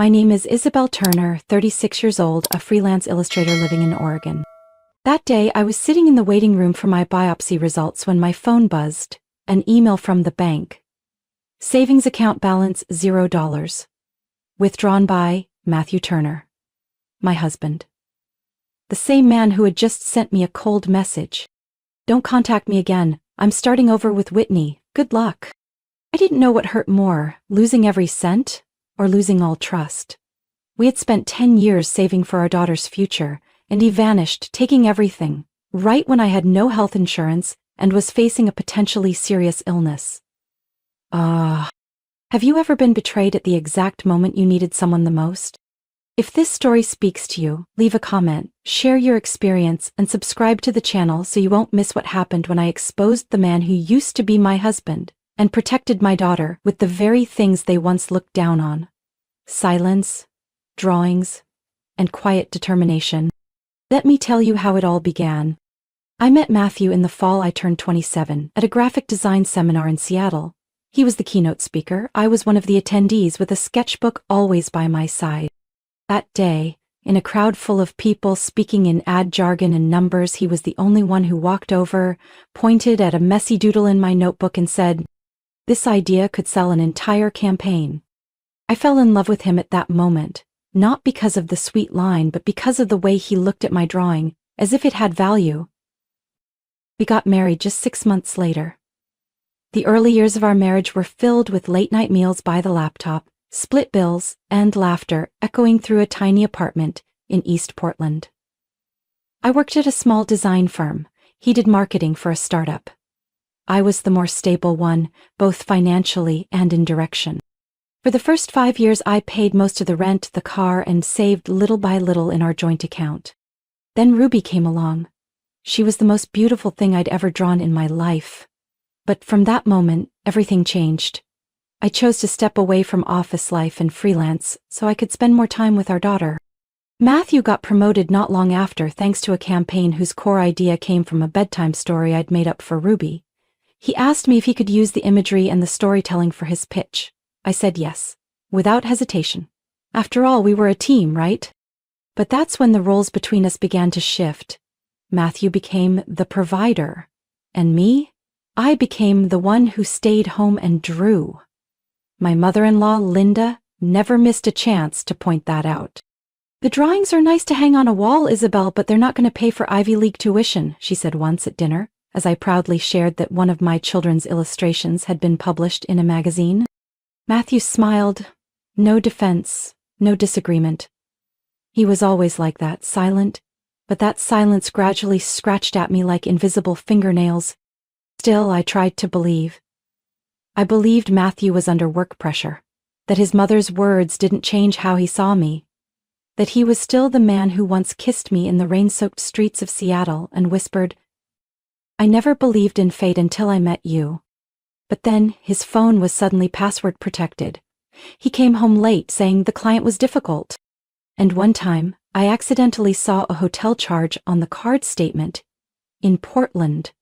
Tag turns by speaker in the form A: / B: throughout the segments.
A: My name is Isabel Turner, 36 years old, a freelance illustrator living in Oregon. That day, I was sitting in the waiting room for my biopsy results when my phone buzzed. An email from the bank. Savings account balance $0. Withdrawn by Matthew Turner, my husband. The same man who had just sent me a cold message. Don't contact me again. I'm starting over with Whitney. Good luck. I didn't know what hurt more, losing every cent or losing all trust. We had spent 10 years saving for our daughter's future, and he vanished, taking everything, right when I had no health insurance and was facing a potentially serious illness. Have you ever been betrayed at the exact moment you needed someone the most? If this story speaks to you, leave a comment, share your experience, and subscribe to the channel so you won't miss what happened when I exposed the man who used to be my husband and protected my daughter with the very things they once looked down on. Silence, drawings, and quiet determination. Let me tell you how it all began. I met Matthew in the fall I turned 27 at a graphic design seminar in Seattle. He was the keynote speaker. I was one of the attendees with a sketchbook always by my side. That day, in a crowd full of people speaking in ad jargon and numbers, he was the only one who walked over, pointed at a messy doodle in my notebook and said, "This idea could sell an entire campaign." I fell in love with him at that moment, not because of the sweet line but because of the way he looked at my drawing, as if it had value. We got married just 6 months later. The early years of our marriage were filled with late-night meals by the laptop, split bills, and laughter echoing through a tiny apartment in East Portland. I worked at a small design firm. He did marketing for a startup. I was the more stable one, both financially and in direction. For the first 5 years, I paid most of the rent, the car, and saved little by little in our joint account. Then Ruby came along. She was the most beautiful thing I'd ever drawn in my life. But from that moment, everything changed. I chose to step away from office life and freelance so I could spend more time with our daughter. Matthew got promoted not long after thanks to a campaign whose core idea came from a bedtime story I'd made up for Ruby. He asked me if he could use the imagery and the storytelling for his pitch. I said yes, without hesitation. After all, we were a team, right? But that's when the roles between us began to shift. Matthew became the provider, and me? I became the one who stayed home and drew. My mother-in-law, Linda, never missed a chance to point that out. "The drawings are nice to hang on a wall, Isabel, but they're not going to pay for Ivy League tuition," she said once at dinner, as I proudly shared that one of my children's illustrations had been published in a magazine. Matthew smiled. No defense, no disagreement. He was always like that, silent, but that silence gradually scratched at me like invisible fingernails. Still, I tried to believe. I believed Matthew was under work pressure, that his mother's words didn't change how he saw me, that he was still the man who once kissed me in the rain-soaked streets of Seattle and whispered, "I never believed in fate until I met you." But then his phone was suddenly password protected. He came home late saying the client was difficult. And one time, I accidentally saw a hotel charge on the card statement in Portland,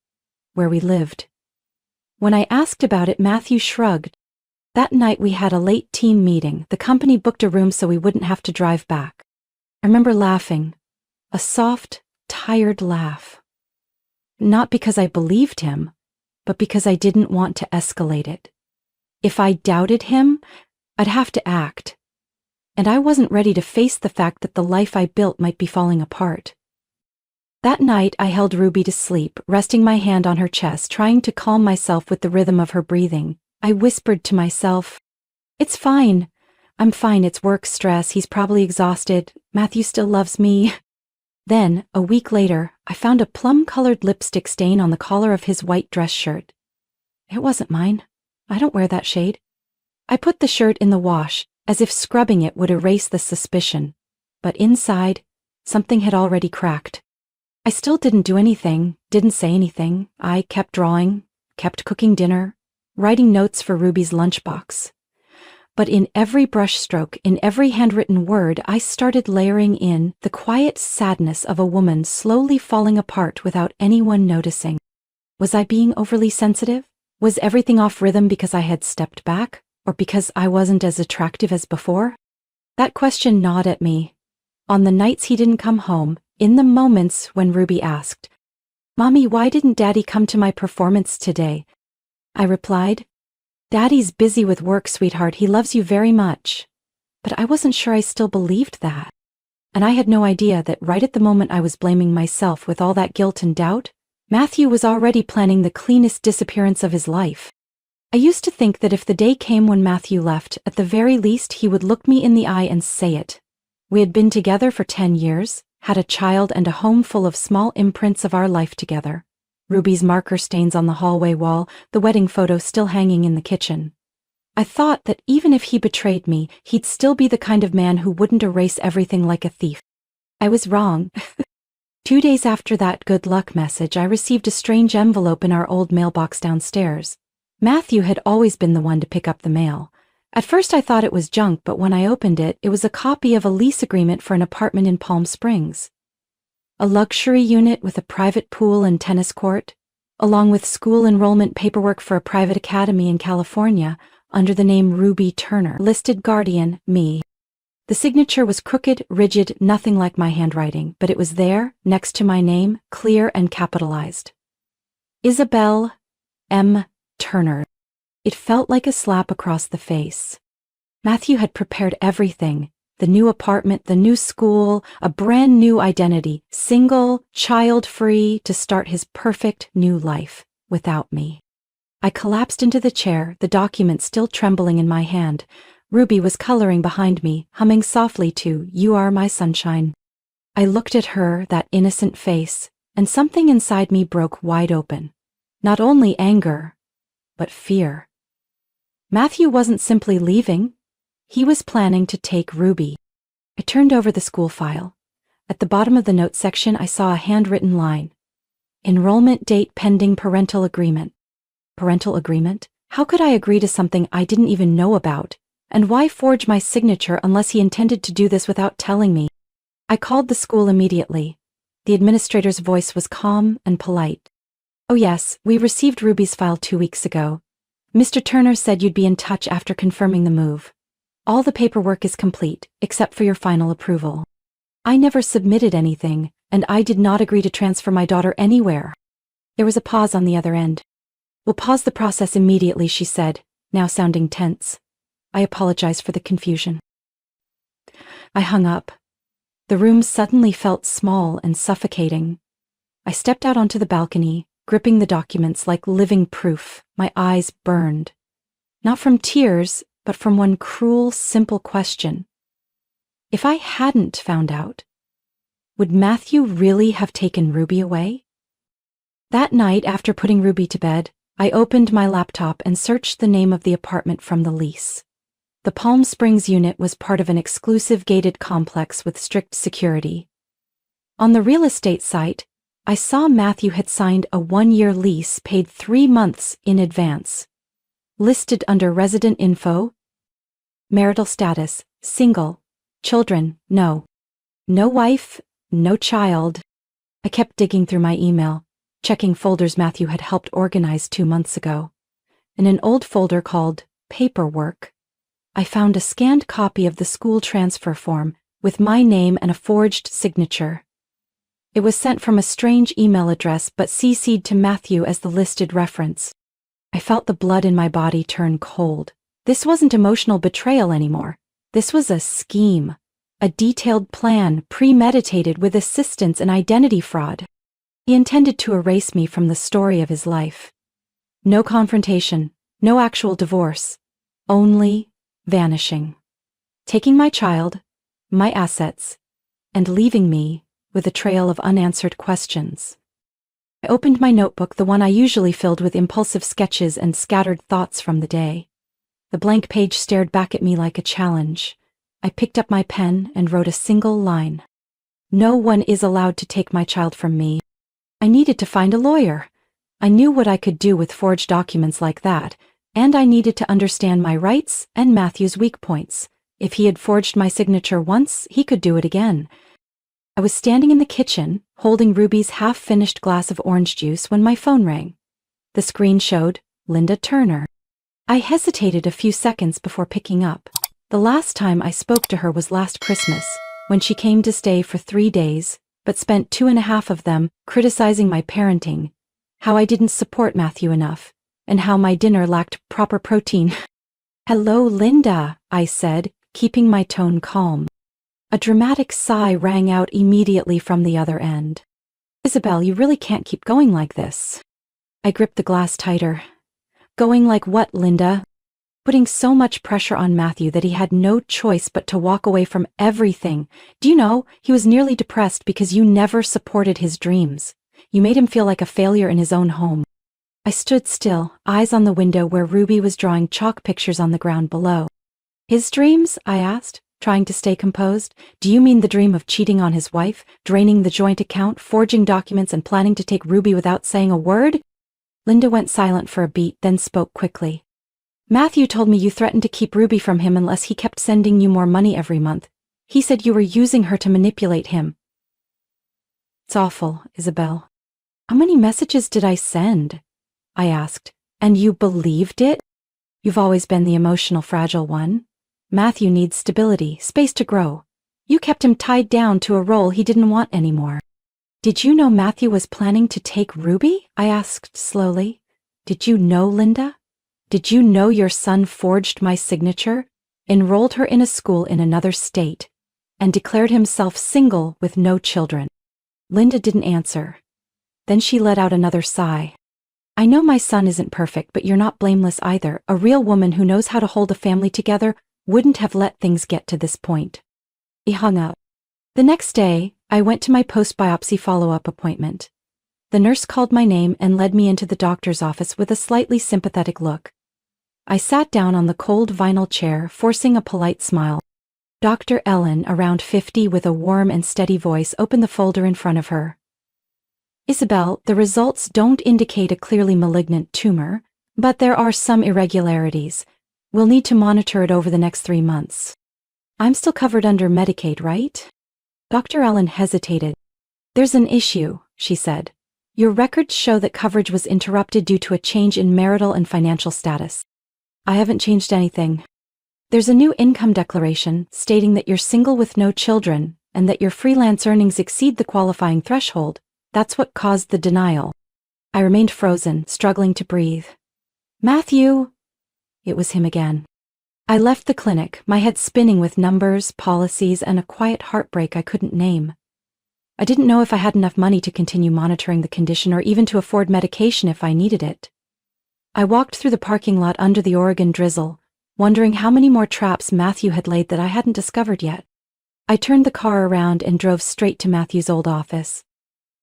A: where we lived. When I asked about it, Matthew shrugged. That night we had a late team meeting. The company booked a room so we wouldn't have to drive back. I remember laughing, a soft, tired laugh. Not because I believed him, but because I didn't want to escalate it. If I doubted him, I'd have to act. And I wasn't ready to face the fact that the life I built might be falling apart. That night, I held Ruby to sleep, resting my hand on her chest, trying to calm myself with the rhythm of her breathing. I whispered to myself, "It's fine. I'm fine. It's work stress. He's probably exhausted. Matthew still loves me." Then, a week later, I found a plum-colored lipstick stain on the collar of his white dress shirt. It wasn't mine. I don't wear that shade. I put the shirt in the wash, as if scrubbing it would erase the suspicion. But inside, something had already cracked. I still didn't do anything, didn't say anything. I kept drawing, kept cooking dinner, writing notes for Ruby's lunchbox. But in every brushstroke, in every handwritten word, I started layering in the quiet sadness of a woman slowly falling apart without anyone noticing. Was I being overly sensitive? Was everything off rhythm because I had stepped back, or because I wasn't as attractive as before? That question gnawed at me. On the nights he didn't come home, in the moments when Ruby asked, "Mommy, why didn't Daddy come to my performance today?" I replied, "Daddy's busy with work, sweetheart. He loves you very much." But I wasn't sure I still believed that. And I had no idea that right at the moment I was blaming myself with all that guilt and doubt, Matthew was already planning the cleanest disappearance of his life. I used to think that if the day came when Matthew left, at the very least he would look me in the eye and say it. We had been together for 10 years, had a child and a home full of small imprints of our life together. Ruby's marker stains on the hallway wall, the wedding photo still hanging in the kitchen. I thought that even if he betrayed me, he'd still be the kind of man who wouldn't erase everything like a thief. I was wrong. 2 days after that good luck message, I received a strange envelope in our old mailbox downstairs. Matthew had always been the one to pick up the mail. At first I thought it was junk, but when I opened it, it was a copy of a lease agreement for an apartment in Palm Springs. A luxury unit with a private pool and tennis court, along with school enrollment paperwork for a private academy in California, under the name Ruby Turner, listed guardian, me. The signature was crooked, rigid, nothing like my handwriting, but it was there, next to my name, clear and capitalized. Isabel M. Turner. It felt like a slap across the face. Matthew had prepared everything: the new apartment, the new school, a brand new identity, single, child-free, to start his perfect new life without me. I collapsed into the chair, the document still trembling in my hand. Ruby was coloring behind me, humming softly to "You Are My Sunshine." I looked at her, that innocent face, and something inside me broke wide open. Not only anger, but fear. Matthew wasn't simply leaving. He was planning to take Ruby. I turned over the school file. At the bottom of the notes section, I saw a handwritten line. Enrollment date pending parental agreement. Parental agreement? How could I agree to something I didn't even know about? And why forge my signature unless he intended to do this without telling me? I called the school immediately. The administrator's voice was calm and polite. "Oh yes, we received Ruby's file 2 weeks ago. Mr. Turner said you'd be in touch after confirming the move. All the paperwork is complete, except for your final approval." I never submitted anything, and I did not agree to transfer my daughter anywhere. There was a pause on the other end. "We'll pause the process immediately," she said, now sounding tense. I apologized for the confusion. I hung up. The room suddenly felt small and suffocating. I stepped out onto the balcony, gripping the documents like living proof. My eyes burned. Not from tears, but from one cruel, simple question. If I hadn't found out, would Matthew really have taken Ruby away? That night, after putting Ruby to bed, I opened my laptop and searched the name of the apartment from the lease. The Palm Springs unit was part of an exclusive gated complex with strict security. On the real estate site, I saw Matthew had signed a 1-year lease paid 3 months in advance. Listed under resident info, marital status, single, children, no. No wife, no child. I kept digging through my email, checking folders Matthew had helped organize 2 months ago. In an old folder called Paperwork, I found a scanned copy of the school transfer form with my name and a forged signature. It was sent from a strange email address but CC'd to Matthew as the listed reference. I felt the blood in my body turn cold. This wasn't emotional betrayal anymore. This was a scheme, a detailed plan, premeditated with assistance and identity fraud. He intended to erase me from the story of his life. No confrontation, no actual divorce, only vanishing. Taking my child, my assets, and leaving me with a trail of unanswered questions. I opened my notebook, the one I usually filled with impulsive sketches and scattered thoughts from the day. The blank page stared back at me like a challenge. I picked up my pen and wrote a single line. No one is allowed to take my child from me. I needed to find a lawyer. I knew what I could do with forged documents like that, and I needed to understand my rights and Matthew's weak points. If he had forged my signature once, he could do it again. I was standing in the kitchen, holding Ruby's half-finished glass of orange juice when my phone rang. The screen showed Linda Turner. I hesitated a few seconds before picking up. The last time I spoke to her was last Christmas, when she came to stay for 3 days, but spent 2.5 of them criticizing my parenting, how I didn't support Matthew enough, and how my dinner lacked proper protein. "Hello, Linda," I said, keeping my tone calm. A dramatic sigh rang out immediately from the other end. "Isabel, you really can't keep going like this." I gripped the glass tighter. "Going like what, Linda?" Putting so much pressure on Matthew that he had no choice but to walk away from everything. "Do you know, he was nearly depressed because you never supported his dreams. You made him feel like a failure in his own home." I stood still, eyes on the window where Ruby was drawing chalk pictures on the ground below. "His dreams?" I asked, trying to stay composed. "Do you mean the dream of cheating on his wife, draining the joint account, forging documents, and planning to take Ruby without saying a word?" Linda went silent for a beat, then spoke quickly. "Matthew told me you threatened to keep Ruby from him unless he kept sending you more money every month. He said you were using her to manipulate him." "It's awful, Isabel." "How many messages did I send?" I asked. "And you believed it?" "You've always been the emotional fragile one. Matthew needs stability, space to grow. You kept him tied down to a role he didn't want anymore." "Did you know Matthew was planning to take Ruby?" I asked slowly. "Did you know, Linda? Did you know your son forged my signature, enrolled her in a school in another state, and declared himself single with no children?" Linda didn't answer. Then she let out another sigh. "I know my son isn't perfect, but you're not blameless either. A real woman who knows how to hold a family together wouldn't have let things get to this point." He hung up. The next day, I went to my post-biopsy follow-up appointment. The nurse called my name and led me into the doctor's office with a slightly sympathetic look. I sat down on the cold vinyl chair, forcing a polite smile. Dr. Ellen, around 50 with a warm and steady voice, opened the folder in front of her. "Isabel, the results don't indicate a clearly malignant tumor, but there are some irregularities. We'll need to monitor it over the next 3 months. I'm still covered under Medicaid, right?" Dr. Ellen hesitated. "There's an issue," she said. "Your records show that coverage was interrupted due to a change in marital and financial status." "I haven't changed anything." "There's a new income declaration stating that you're single with no children and that your freelance earnings exceed the qualifying threshold. That's what caused the denial." I remained frozen, struggling to breathe. "Matthew!" It was him again. I left the clinic, my head spinning with numbers, policies, and a quiet heartbreak I couldn't name. I didn't know if I had enough money to continue monitoring the condition or even to afford medication if I needed it. I walked through the parking lot under the Oregon drizzle, wondering how many more traps Matthew had laid that I hadn't discovered yet. I turned the car around and drove straight to Matthew's old office.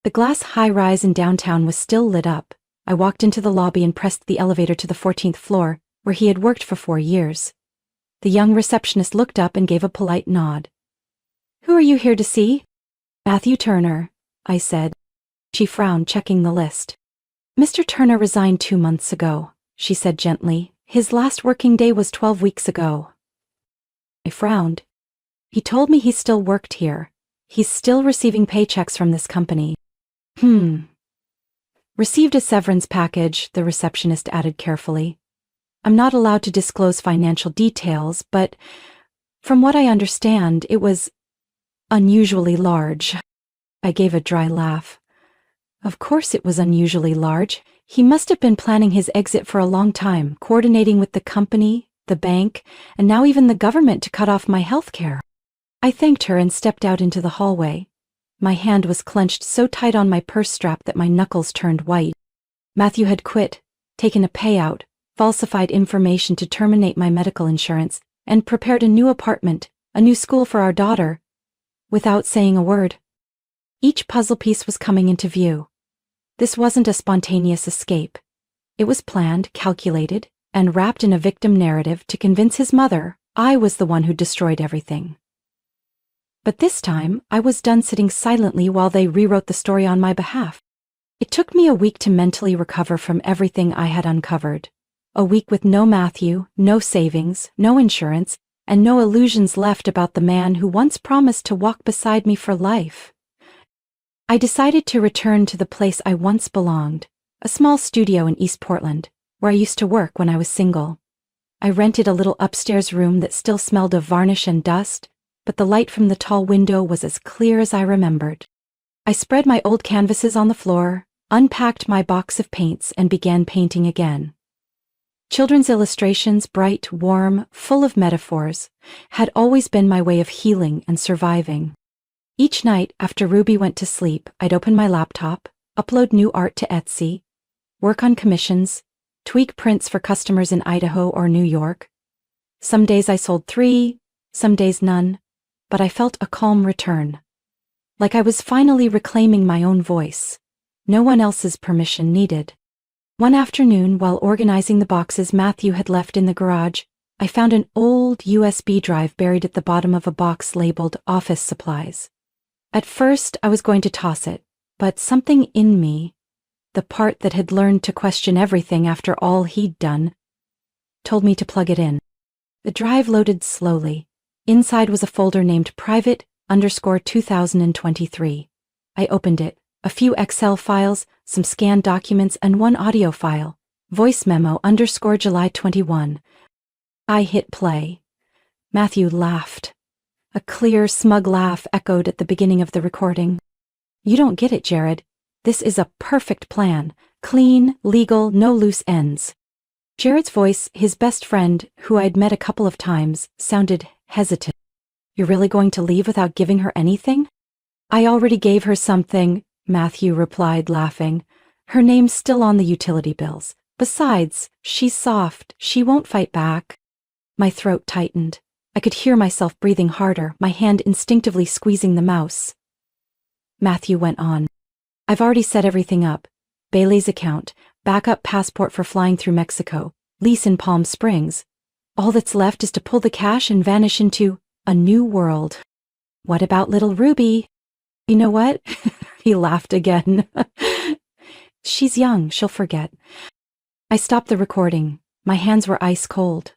A: The glass high-rise in downtown was still lit up. I walked into the lobby and pressed the elevator to the 14th floor, where he had worked for 4 years. The young receptionist looked up and gave a polite nod. "Who are you here to see?" "Matthew Turner," I said. She frowned, checking the list. "Mr. Turner resigned 2 months ago," she said gently. "His last working day was 12 weeks ago." I frowned. "He told me he still worked here. He's still receiving paychecks from this company." "Received a severance package," the receptionist added carefully. "I'm not allowed to disclose financial details, but from what I understand, it was unusually large." I gave a dry laugh. Of course it was unusually large. He must have been planning his exit for a long time, coordinating with the company, the bank, and now even the government to cut off my health care. I thanked her and stepped out into the hallway. My hand was clenched so tight on my purse strap that my knuckles turned white. Matthew had quit, taken a payout, falsified information to terminate my medical insurance, and prepared a new apartment, a new school for our daughter, without saying a word. Each puzzle piece was coming into view. This wasn't a spontaneous escape. It was planned, calculated, and wrapped in a victim narrative to convince his mother I was the one who destroyed everything. But this time, I was done sitting silently while they rewrote the story on my behalf. It took me a week to mentally recover from everything I had uncovered. A week with no Matthew, no savings, no insurance, and no illusions left about the man who once promised to walk beside me for life. I decided to return to the place I once belonged, a small studio in East Portland, where I used to work when I was single. I rented a little upstairs room that still smelled of varnish and dust, but the light from the tall window was as clear as I remembered. I spread my old canvases on the floor, unpacked my box of paints, and began painting again. Children's illustrations, bright, warm, full of metaphors, had always been my way of healing and surviving. Each night after Ruby went to sleep, I'd open my laptop, upload new art to Etsy, work on commissions, tweak prints for customers in Idaho or New York. Some days I sold 3, some days none, but I felt a calm return. Like I was finally reclaiming my own voice. No one else's permission needed. One afternoon, while organizing the boxes Matthew had left in the garage, I found an old USB drive buried at the bottom of a box labeled office supplies. At first, I was going to toss it, but something in me, the part that had learned to question everything after all he'd done, told me to plug it in. The drive loaded slowly. Inside was a folder named private_2023. I opened it. A few Excel files, some scanned documents, and one audio file. Voice memo _July 21. I hit play. Matthew laughed. A clear, smug laugh echoed at the beginning of the recording. "You don't get it, Jared. This is a perfect plan. Clean, legal, no loose ends." Jared's voice, his best friend, who I'd met a couple of times, sounded hesitant. "You're really going to leave without giving her anything?" "I already gave her something," Matthew replied, laughing. "Her name's still on the utility bills. Besides, she's soft. She won't fight back." My throat tightened. I could hear myself breathing harder, my hand instinctively squeezing the mouse. Matthew went on. "I've already set everything up. Bailey's account, backup passport for flying through Mexico, lease in Palm Springs. All that's left is to pull the cash and vanish into a new world." "What about little Ruby?" "You know what?" He laughed again. "She's young, she'll forget." I stopped the recording. My hands were ice cold.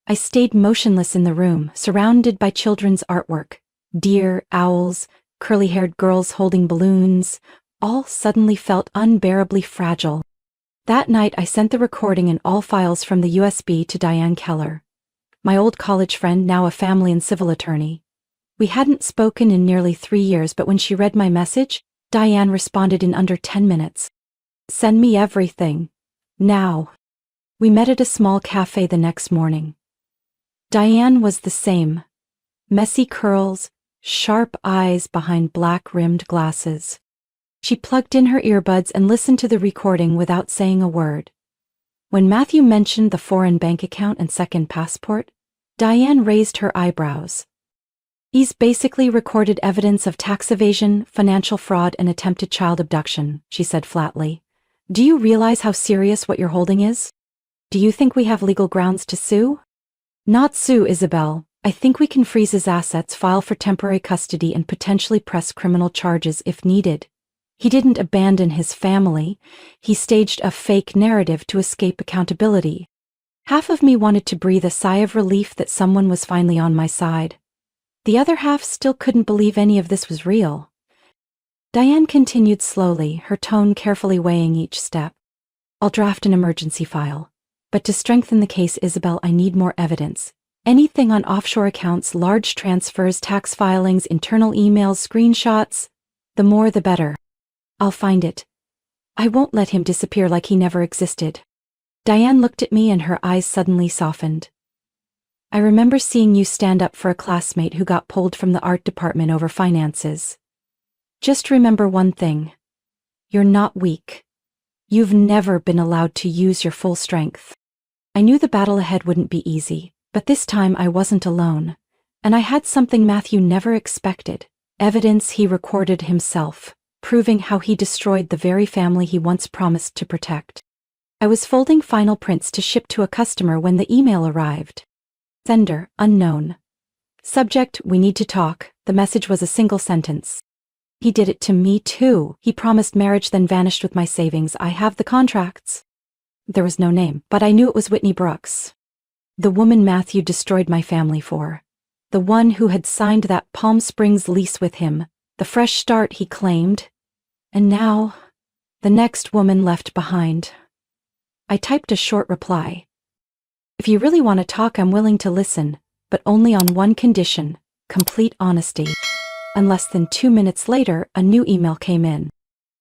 A: I stayed motionless in the room, surrounded by children's artwork. Deer, owls, curly-haired girls holding balloons, all suddenly felt unbearably fragile. That night I sent the recording and all files from the USB to Diane Keller, my old college friend, now a family and civil attorney. We hadn't spoken in nearly 3 years, but when she read my message, Diane responded in under 10 minutes. "Send me everything. Now." We met at a small cafe the next morning. Diane was the same. Messy curls, sharp eyes behind black-rimmed glasses. She plugged in her earbuds and listened to the recording without saying a word. When Matthew mentioned the foreign bank account and second passport, Diane raised her eyebrows. "He's basically recorded evidence of tax evasion, financial fraud, and attempted child abduction," she said flatly. "Do you realize how serious what you're holding is? Do you think we have legal grounds to sue?" "Not sue, Isabel. I think we can freeze his assets, file for temporary custody, and potentially press criminal charges if needed. He didn't abandon his family. He staged a fake narrative to escape accountability." Half of me wanted to breathe a sigh of relief that someone was finally on my side. The other half still couldn't believe any of this was real. Diane continued slowly, her tone carefully weighing each step. "I'll draft an emergency file. But to strengthen the case, Isabel, I need more evidence. Anything on offshore accounts, large transfers, tax filings, internal emails, screenshots. The more the better. I'll find it. I won't let him disappear like he never existed." Diane looked at me and her eyes suddenly softened. "I remember seeing you stand up for a classmate who got pulled from the art department over finances. Just remember one thing. You're not weak. You've never been allowed to use your full strength." I knew the battle ahead wouldn't be easy, but this time I wasn't alone, and I had something Matthew never expected, evidence he recorded himself, proving how he destroyed the very family he once promised to protect. I was folding final prints to ship to a customer when the email arrived. Sender, unknown. Subject, we need to talk. The message was a single sentence. "He did it to me too. He promised marriage, then vanished with my savings. I have the contracts." There was no name, but I knew it was Whitney Brooks. The woman Matthew destroyed my family for. The one who had signed that Palm Springs lease with him. The fresh start he claimed. And now, the next woman left behind. I typed a short reply. If you really want to talk, I'm willing to listen, but only on one condition: complete honesty. And less than 2 minutes later, a new email came in.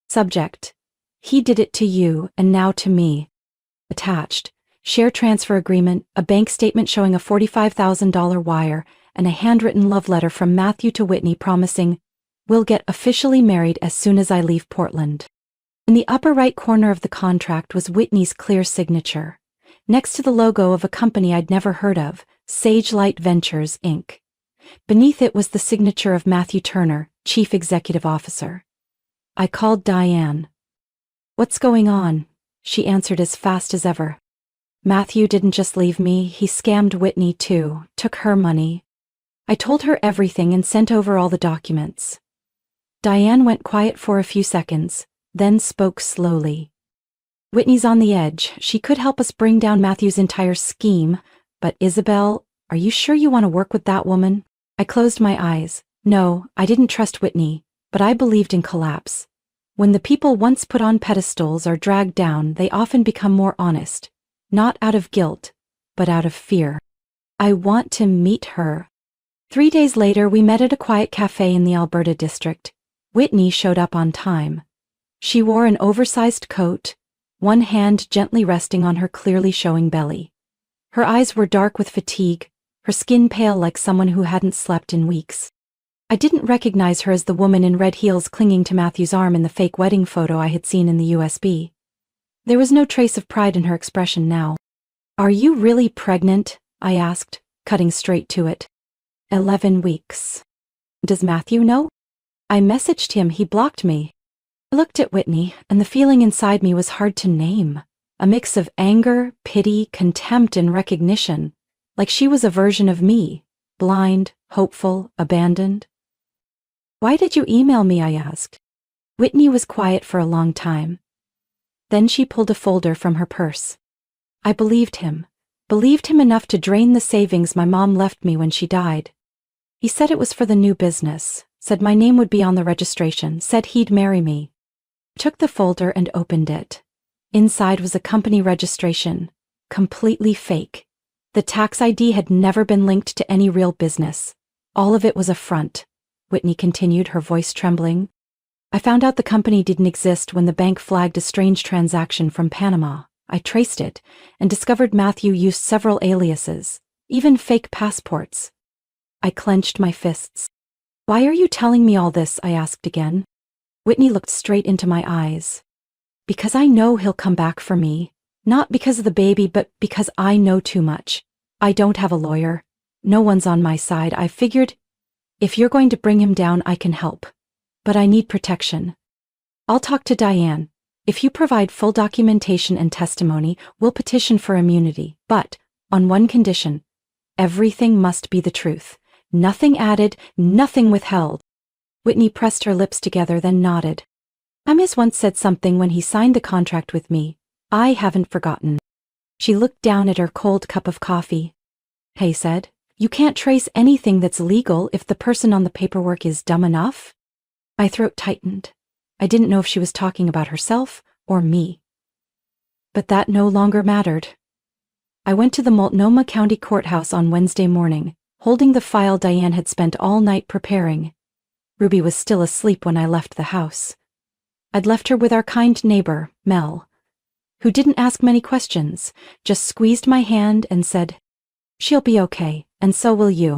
A: Subject: he did it to you and now to me. Attached: share transfer agreement, a bank statement showing a $45,000 wire, and a handwritten love letter from Matthew to Whitney promising, "We'll get officially married as soon as I leave Portland." In the upper right corner of the contract was Whitney's clear signature, next to the logo of a company I'd never heard of, Sage Light Ventures, Inc. Beneath it was the signature of Matthew Turner, Chief Executive Officer. I called Diane. "What's going on?" She answered as fast as ever. "Matthew didn't just leave me, he scammed Whitney too, took her money." I told her everything and sent over all the documents. Diane went quiet for a few seconds, then spoke slowly. "Whitney's on the edge. She could help us bring down Matthew's entire scheme, but Isabel, are you sure you want to work with that woman?" I closed my eyes. No, I didn't trust Whitney, but I believed in collapse. When the people once put on pedestals are dragged down, they often become more honest, not out of guilt, but out of fear. I want to meet her. 3 days later, we met at a quiet cafe in the Alberta district. Whitney showed up on time. She wore an oversized coat, one hand gently resting on her clearly showing belly. Her eyes were dark with fatigue, her skin pale like someone who hadn't slept in weeks. I didn't recognize her as the woman in red heels clinging to Matthew's arm in the fake wedding photo I had seen in the USB. There was no trace of pride in her expression now. "Are you really pregnant?" I asked, cutting straight to it. 11 weeks. "Does Matthew know?" "I messaged him, he blocked me." I looked at Whitney, and the feeling inside me was hard to name. A mix of anger, pity, contempt, and recognition, like she was a version of me, blind, hopeful, abandoned. "Why did you email me?" I asked. Whitney was quiet for a long time. Then she pulled a folder from her purse. I believed him enough to drain the savings my mom left me when she died. He said it was for the new business, said my name would be on the registration, said he'd marry me. I took the folder and opened it. Inside was a company registration, completely fake. The tax ID had never been linked to any real business. All of it was a front. Whitney continued, her voice trembling. "I found out the company didn't exist when the bank flagged a strange transaction from Panama. I traced it and discovered Matthew used several aliases, even fake passports." I clenched my fists. "Why are you telling me all this?" I asked again. Whitney looked straight into my eyes. "Because I know he'll come back for me. Not because of the baby, but because I know too much. I don't have a lawyer. No one's on my side. I figured, if you're going to bring him down, I can help. But I need protection. I'll talk to Diane. If you provide full documentation and testimony, we'll petition for immunity. But on one condition: everything must be the truth. Nothing added, nothing withheld." Whitney pressed her lips together, then nodded. "Amias once said something when he signed the contract with me. I haven't forgotten." She looked down at her cold cup of coffee. "He said, you can't trace anything that's legal if the person on the paperwork is dumb enough." My throat tightened. I didn't know if she was talking about herself or me. But that no longer mattered. I went to the Multnomah County Courthouse on Wednesday morning, holding the file Diane had spent all night preparing. Ruby was still asleep when I left the house. I'd left her with our kind neighbor, Mel, who didn't ask many questions, just squeezed my hand and said, "She'll be okay, and so will you."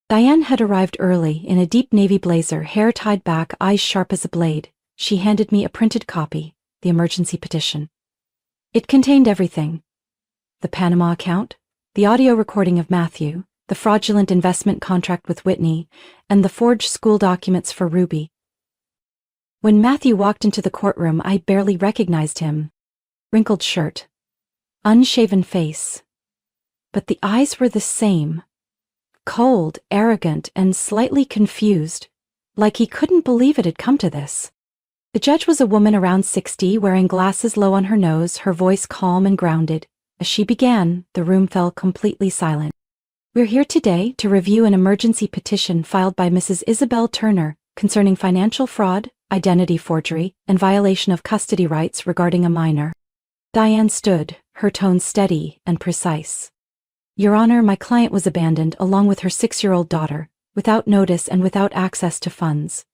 A: Diane had arrived early in a deep navy blazer, hair tied back, eyes sharp as a blade. She handed me a printed copy, the emergency petition. It contained everything: the Panama account, the audio recording of Matthew, the fraudulent investment contract with Whitney, and the forged school documents for Ruby. When Matthew walked into the courtroom, I barely recognized him. Wrinkled shirt, unshaven face. But the eyes were the same. Cold, arrogant, and slightly confused, like he couldn't believe it had come to this. The judge was a woman around 60, wearing glasses low on her nose, her voice calm and grounded. As she began, the room fell completely silent. "We're here today to review an emergency petition filed by Mrs. Isabel Turner concerning financial fraud, identity forgery, and violation of custody rights regarding a minor." Diane stood, her tone steady and precise. Your Honor, my client was abandoned along with her 6-year-old daughter, without notice and without access to funds.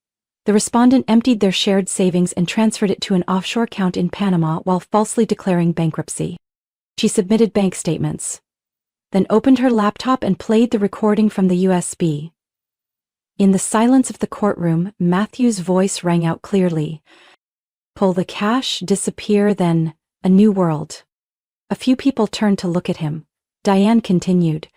A: The respondent emptied their shared savings and transferred it to an offshore account in Panama while falsely declaring bankruptcy. She submitted bank statements, then opened her laptop and played the recording from the USB. In the silence of the courtroom, Matthew's voice rang out clearly. Pull the cash, disappear, then a new world. A few people turned to look at him. Diane continued.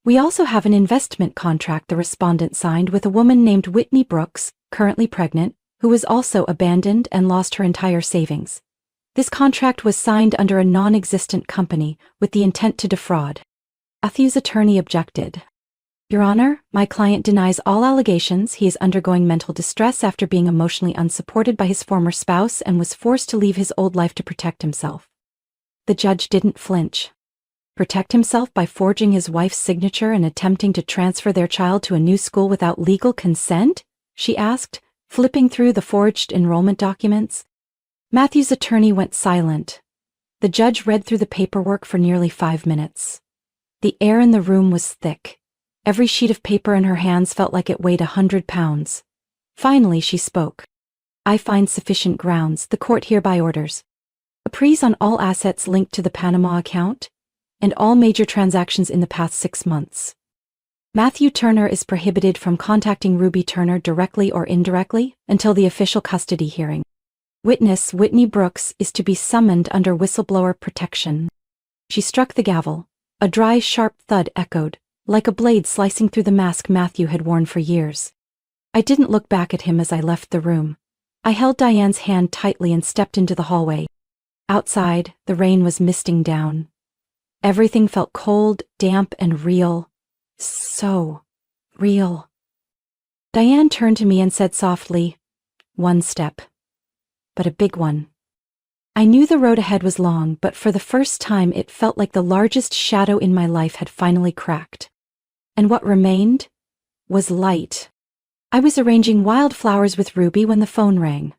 A: We also have an investment contract the respondent signed with a woman named Whitney Brooks, currently pregnant, who was also abandoned and lost her entire savings. This contract was signed under a non-existent company with the intent to defraud. Matthew's attorney objected. Your Honor, my client denies all allegations. He is undergoing mental distress after being emotionally unsupported by his former spouse and was forced to leave his old life to protect himself. The judge didn't flinch. Protect himself by forging his wife's signature and attempting to transfer their child to a new school without legal consent? She asked, flipping through the forged enrollment documents. Matthew's attorney went silent. The judge read through the paperwork for nearly 5 minutes. The air in the room was thick. Every sheet of paper in her hands felt like it weighed 100 pounds. Finally, she spoke. I find sufficient grounds. The court hereby orders a freeze on all assets linked to the Panama account and all major transactions in the past 6 months. Matthew Turner is prohibited from contacting Ruby Turner directly or indirectly until the official custody hearing. Witness Whitney Brooks is to be summoned under whistleblower protection. She struck the gavel. A dry, sharp thud echoed, like a blade slicing through the mask Matthew had worn for years. I didn't look back at him as I left the room. I held Diane's hand tightly and stepped into the hallway. Outside, the rain was misting down. Everything felt cold, damp, and real. So real. Diane turned to me and said softly, "One step, but a big one." I knew the road ahead was long, but for the first time it felt like the largest shadow in my life had finally cracked. And what remained was light. I was arranging wildflowers with Ruby when the phone rang.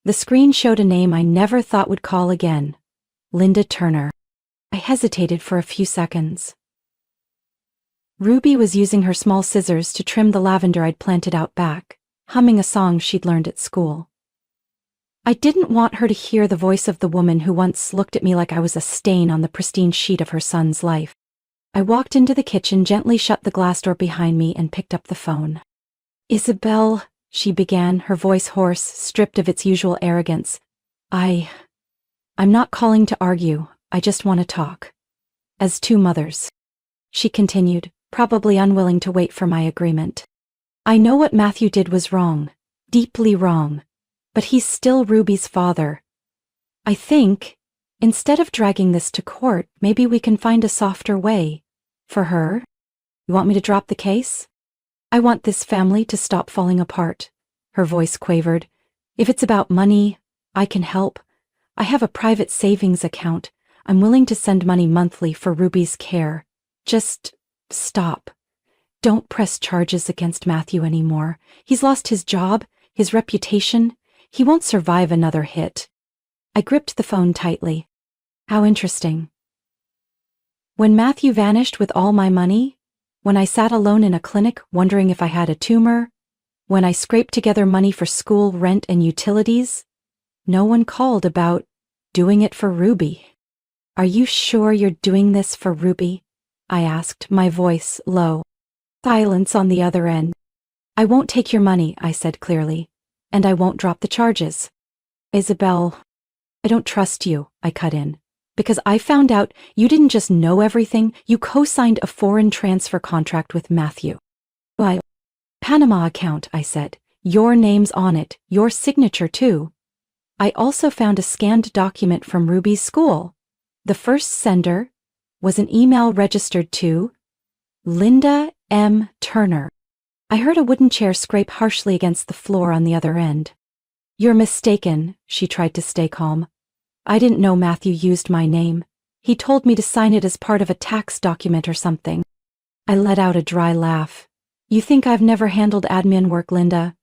A: The screen showed a name I never thought would call again. Linda Turner. I hesitated for a few seconds. Ruby was using her small scissors to trim the lavender I'd planted out back, humming a song she'd learned at school. I didn't want her to hear the voice of the woman who once looked at me like I was a stain on the pristine sheet of her son's life. I walked into the kitchen, gently shut the glass door behind me, and picked up the phone. "Isabel," she began, her voice hoarse, stripped of its usual arrogance. I'm not calling to argue, I just want to talk. As two mothers," she continued, probably unwilling to wait for my agreement. "I know what Matthew did was wrong, deeply wrong. But he's still Ruby's father. I think, instead of dragging this to court, maybe we can find a softer way. For her? You want me to drop the case? I want this family to stop falling apart." Her voice quavered. "If it's about money, I can help. I have a private savings account. I'm willing to send money monthly for Ruby's care. Just stop. Don't press charges against Matthew anymore. He's lost his job, his reputation. He won't survive another hit." I gripped the phone tightly. How interesting. When Matthew vanished with all my money, when I sat alone in a clinic wondering if I had a tumor, when I scraped together money for school rent and utilities, no one called about doing it for Ruby. "Are you sure you're doing this for Ruby?" I asked, my voice low. Silence on the other end. "I won't take your money," I said clearly. "And I won't drop the charges." "Isabel, I don't trust you," I cut in. "Because I found out you didn't just know everything, you co-signed a foreign transfer contract with Matthew." "Why, Panama account," I said. "Your name's on it, your signature too." I also found a scanned document from Ruby's school. The first sender was an email registered to Linda M. Turner. I heard a wooden chair scrape harshly against the floor on the other end. "You're mistaken," she tried to stay calm. "I didn't know Matthew used my name. He told me to sign it as part of a tax document or something." I let out a dry laugh. "You think I've never handled admin work, Linda?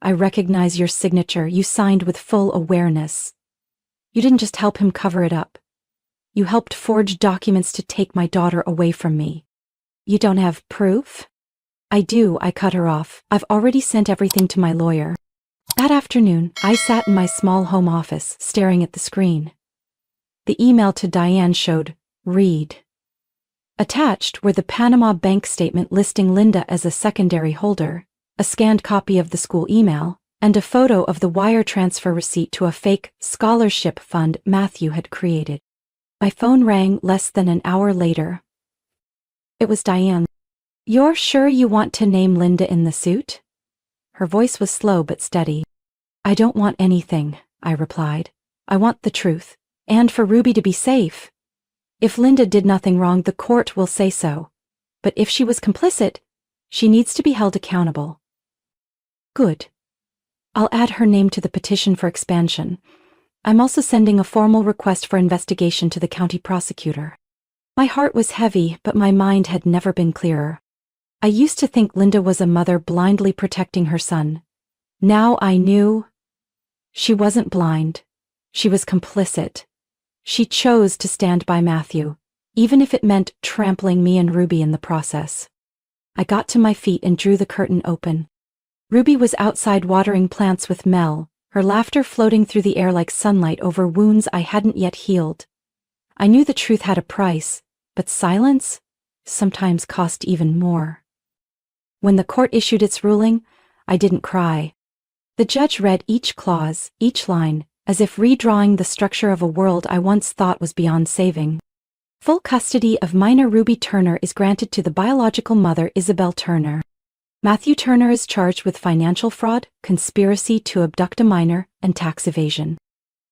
A: I recognize your signature. You signed with full awareness. You didn't just help him cover it up. You helped forge documents to take my daughter away from me. You don't have proof? I do, I cut her off. I've already sent everything to my lawyer. That afternoon, I sat in my small home office, staring at the screen. The email to Diane showed, read. Attached were the Panama bank statement listing Linda as a secondary holder, a scanned copy of the school email, and a photo of the wire transfer receipt to a fake scholarship fund Matthew had created. My phone rang less than an hour later. It was Diane. You're sure you want to name Linda in the suit? Her voice was slow but steady. I don't want anything, I replied. I want the truth, and for Ruby to be safe. If Linda did nothing wrong, the court will say so. But if she was complicit, she needs to be held accountable. Good. I'll add her name to the petition for expansion. I'm also sending a formal request for investigation to the county prosecutor. My heart was heavy, but my mind had never been clearer. I used to think Linda was a mother blindly protecting her son. Now I knew she wasn't blind. She was complicit. She chose to stand by Matthew, even if it meant trampling me and Ruby in the process. I got to my feet and drew the curtain open. Ruby was outside watering plants with Mel, her laughter floating through the air like sunlight over wounds I hadn't yet healed. I knew the truth had a price, but silence sometimes cost even more. When the court issued its ruling, I didn't cry. The judge read each clause, each line, as if redrawing the structure of a world I once thought was beyond saving. Full custody of minor Ruby Turner is granted to the biological mother Isabel Turner. Matthew Turner is charged with financial fraud, conspiracy to abduct a minor, and tax evasion.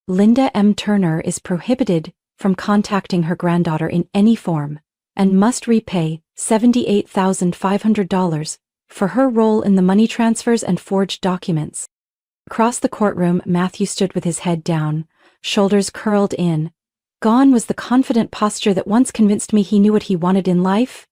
A: Linda M. Turner is prohibited from contacting her granddaughter in any form, and must repay $78,500 for her role in the money transfers and forged documents. Across the courtroom, Matthew stood with his head down, shoulders curled in. Gone was the confident posture that once convinced me he knew what he wanted in life.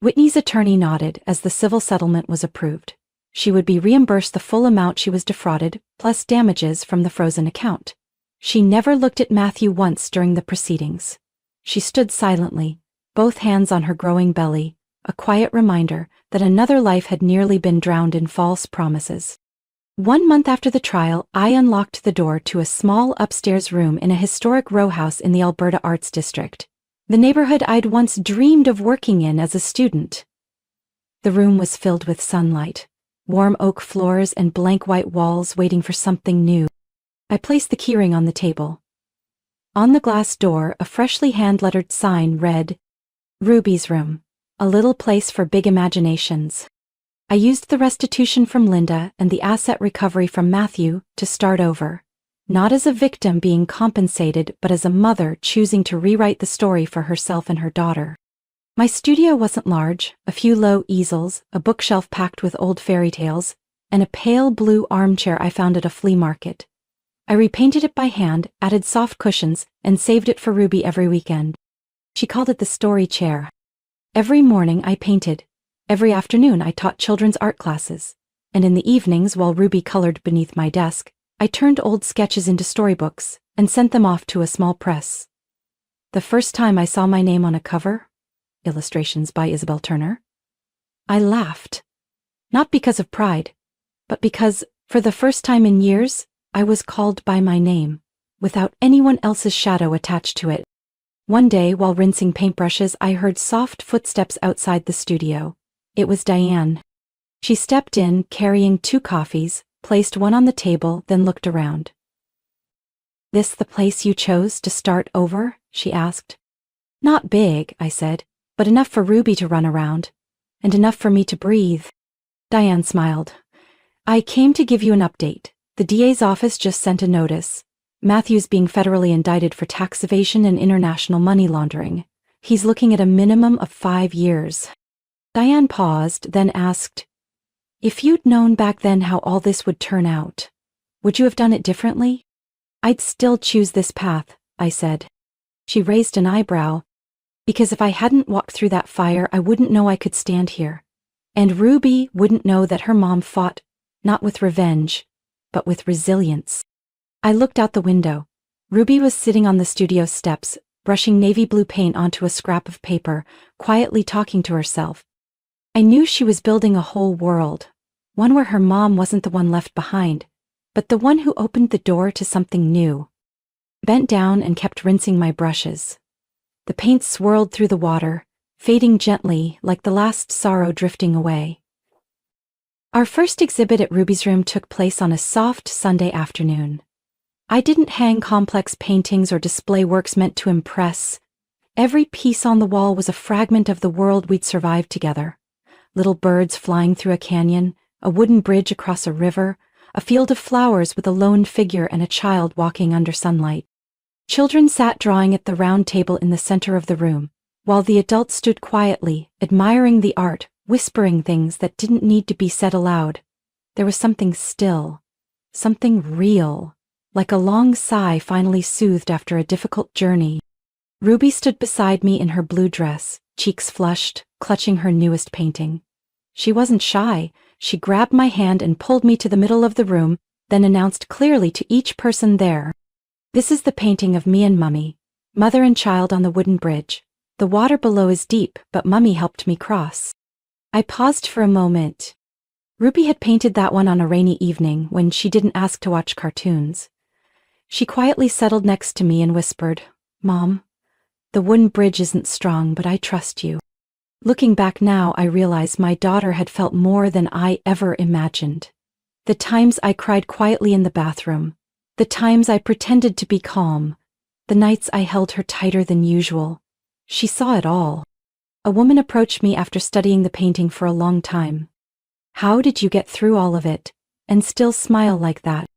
A: Whitney's attorney nodded as the civil settlement was approved. She would be reimbursed the full amount she was defrauded, plus damages from the frozen account. She never looked at Matthew once during the proceedings. She stood silently, both hands on her growing belly, a quiet reminder that another life had nearly been drowned in false promises. 1 month after the trial, I unlocked the door to a small upstairs room in a historic row house in the Alberta Arts District, the neighborhood I'd once dreamed of working in as a student. The room was filled with sunlight, warm oak floors and blank white walls waiting for something new. I placed the keyring on the table. On the glass door, a freshly hand-lettered sign read, Ruby's Room, a little place for big imaginations. I used the restitution from Linda and the asset recovery from Matthew to start over, not as a victim being compensated but as a mother choosing to rewrite the story for herself and her daughter. My studio wasn't large, a few low easels, a bookshelf packed with old fairy tales, and a pale blue armchair I found at a flea market. I repainted it by hand, added soft cushions, and saved it for Ruby every weekend. She called it the story chair. Every morning I painted. Every afternoon I taught children's art classes. And in the evenings, while Ruby colored beneath my desk, I turned old sketches into storybooks and sent them off to a small press. The first time I saw my name on a cover, illustrations by Isabel Turner, I laughed. Not because of pride, but because, for the first time in years, I was called by my name, without anyone else's shadow attached to it. One day, while rinsing paintbrushes, I heard soft footsteps outside the studio. It was Diane. She stepped in, carrying 2 coffees, placed one on the table, then looked around. This the place you chose to start over? She asked. Not big, I said, but enough for Ruby to run around, and enough for me to breathe. Diane smiled. I came to give you an update. The DA's office just sent a notice. Matthew's being federally indicted for tax evasion and international money laundering. He's looking at a minimum of 5 years. Diane paused, then asked, If you'd known back then how all this would turn out, would you have done it differently? I'd still choose this path, I said. She raised an eyebrow. Because if I hadn't walked through that fire, I wouldn't know I could stand here. And Ruby wouldn't know that her mom fought, not with revenge, but with resilience. I looked out the window. Ruby was sitting on the studio steps, brushing navy blue paint onto a scrap of paper, quietly talking to herself. I knew she was building a whole world, one where her mom wasn't the one left behind, but the one who opened the door to something new. Bent down and kept rinsing my brushes. The paint swirled through the water, fading gently like the last sorrow drifting away. Our first exhibit at Ruby's room took place on a soft Sunday afternoon. I didn't hang complex paintings or display works meant to impress. Every piece on the wall was a fragment of the world we'd survived together. Little birds flying through a canyon, a wooden bridge across a river, a field of flowers with a lone figure and a child walking under sunlight. Children sat drawing at the round table in the center of the room, while the adults stood quietly, admiring the art, whispering things that didn't need to be said aloud. There was something still, something real, like a long sigh finally soothed after a difficult journey. Ruby stood beside me in her blue dress, cheeks flushed, clutching her newest painting. She wasn't shy. She grabbed my hand and pulled me to the middle of the room, then announced clearly to each person there, "This is the painting of me and Mummy, mother and child on the wooden bridge. The water below is deep, but Mummy helped me cross." I paused for a moment. Ruby had painted that one on a rainy evening when she didn't ask to watch cartoons. She quietly settled next to me and whispered, "Mom, the wooden bridge isn't strong, but I trust you." Looking back now, I realize my daughter had felt more than I ever imagined. The times I cried quietly in the bathroom, the times I pretended to be calm, the nights I held her tighter than usual. She saw it all. A woman approached me after studying the painting for a long time. "How did you get through all of it, and still smile like that?"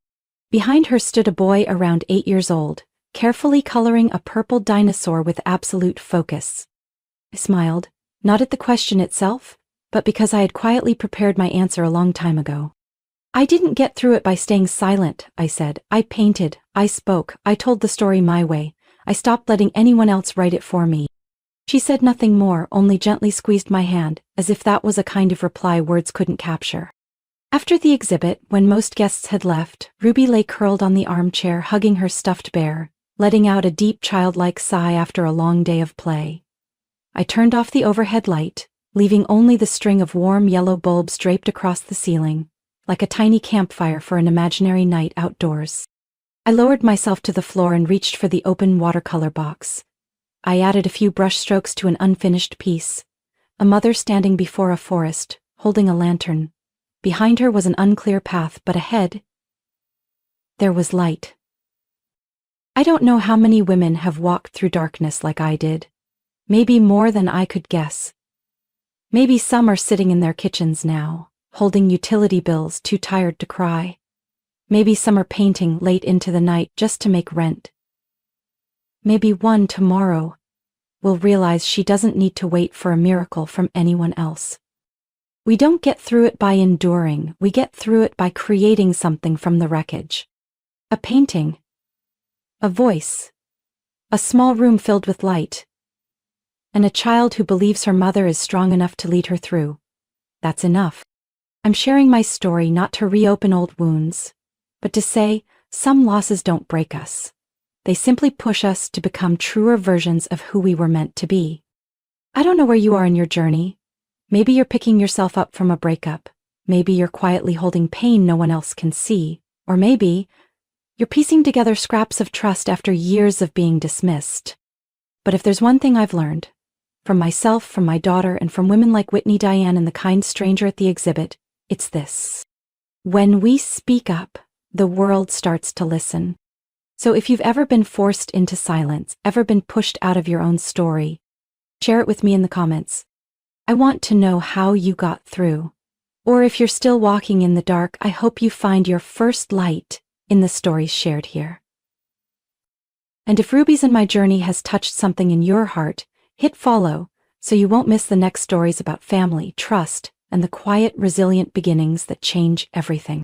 A: Behind her stood a boy around 8 years old, carefully coloring a purple dinosaur with absolute focus. I smiled, not at the question itself, but because I had quietly prepared my answer a long time ago. "I didn't get through it by staying silent," I said. "I painted, I spoke, I told the story my way. I stopped letting anyone else write it for me." She said nothing more, only gently squeezed my hand, as if that was a kind of reply words couldn't capture. After the exhibit, when most guests had left, Ruby lay curled on the armchair hugging her stuffed bear, letting out a deep childlike sigh after a long day of play. I turned off the overhead light, leaving only the string of warm yellow bulbs draped across the ceiling, like a tiny campfire for an imaginary night outdoors. I lowered myself to the floor and reached for the open watercolor box. I added a few brush strokes to an unfinished piece. A mother standing before a forest, holding a lantern. Behind her was an unclear path, but ahead, there was light. I don't know how many women have walked through darkness like I did. Maybe more than I could guess. Maybe some are sitting in their kitchens now, holding utility bills too tired to cry. Maybe some are painting late into the night just to make rent. Maybe one tomorrow will realize she doesn't need to wait for a miracle from anyone else. We don't get through it by enduring, we get through it by creating something from the wreckage. A painting. A voice. A small room filled with light. And a child who believes her mother is strong enough to lead her through. That's enough. I'm sharing my story not to reopen old wounds, but to say some losses don't break us. They simply push us to become truer versions of who we were meant to be. I don't know where you are in your journey. Maybe you're picking yourself up from a breakup. Maybe you're quietly holding pain no one else can see. Or maybe you're piecing together scraps of trust after years of being dismissed. But if there's one thing I've learned, from myself, from my daughter, and from women like Whitney Diane and the kind stranger at the exhibit, it's this. When we speak up, the world starts to listen. So if you've ever been forced into silence, ever been pushed out of your own story, share it with me in the comments. I want to know how you got through. Or if you're still walking in the dark, I hope you find your first light in the stories shared here. And if Ruby's and My Journey has touched something in your heart, hit follow so you won't miss the next stories about family, trust, and the quiet, resilient beginnings that change everything.